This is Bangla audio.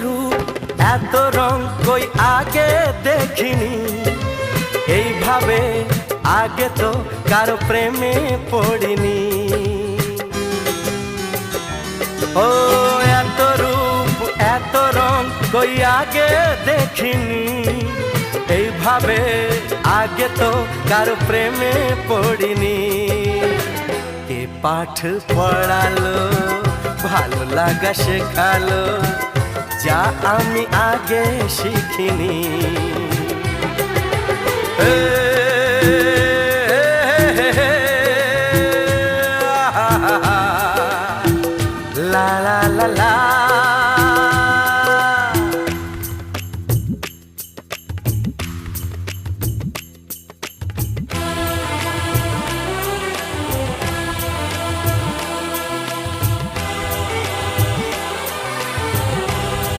রূপ এত রং কই আগে দেখিনি, এইভাবে আগে তো কারো প্রেমে পড়িনি। ও এত রূপ এত রং কই আগে দেখিনি, এইভাবে আগে তো কারো প্রেমে পড়িনি। কে পাঠ পড়ালো ভালো লাগা শেখালো, যা আমি আগে শিখিনি।